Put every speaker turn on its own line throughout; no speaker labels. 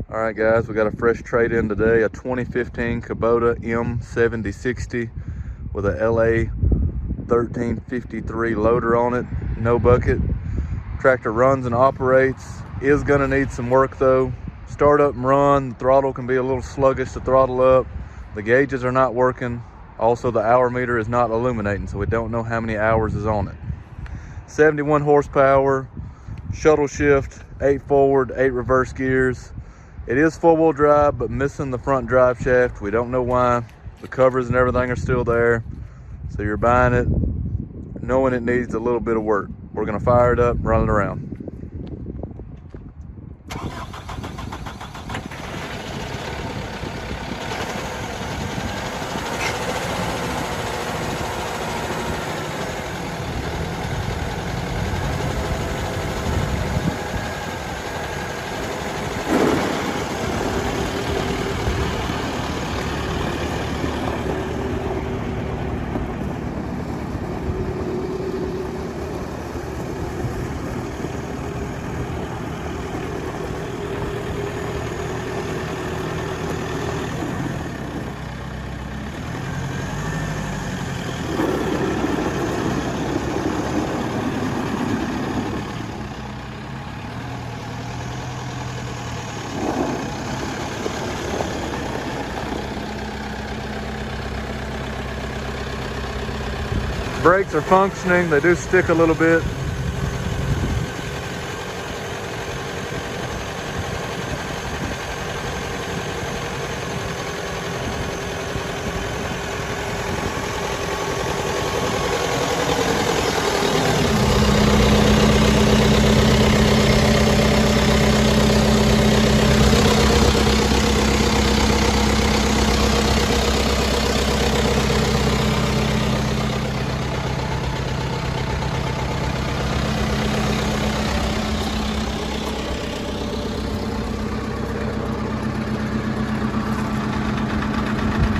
All right guys, we got a fresh trade in today, a 2015 Kubota M7060 with a LA 1353 loader on it, no bucket. Tractor runs and operates, is gonna need some work though. Start up and run, the throttle can be a little sluggish to throttle up. The gauges are not working. Also the hour meter is not illuminating, so we don't know how many hours is on it. 71 horsepower, shuttle shift, 8 forward, 8 reverse gears. It is four-wheel drive, but missing the front drive shaft. We don't know why. The covers and everything are still there. So you're buying it knowing it needs a little bit of work. We're gonna fire it up and run it around. Brakes are functioning, they do stick a little bit.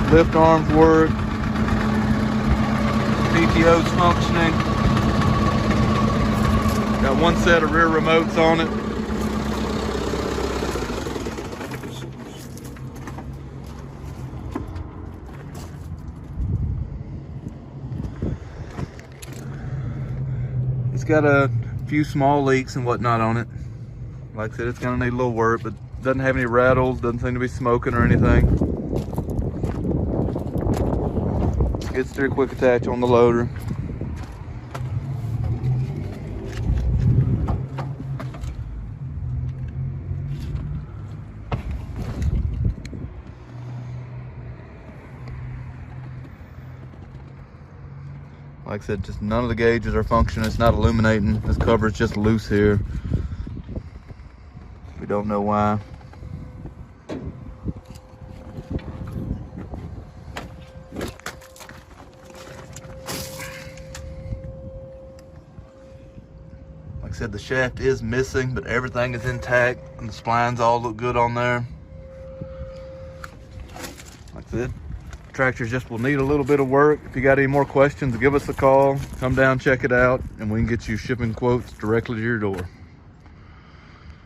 Lift arms work, PTO's functioning. Got one set of rear remotes on it. It's got a few small leaks and whatnot on it. Like I said, it's gonna need a little work, but doesn't have any rattles, doesn't seem to be smoking or anything. Skid steer quick attach on the loader. Like I said, just none of the gauges are functioning. It's not illuminating. This cover is just loose here. We don't know why. Like I said, the shaft is missing, but everything is intact and the splines all look good on there. Like I said, tractors just will need a little bit of work. If you got any more questions, give us a call, come down, check it out, and we can get you shipping quotes directly to your door.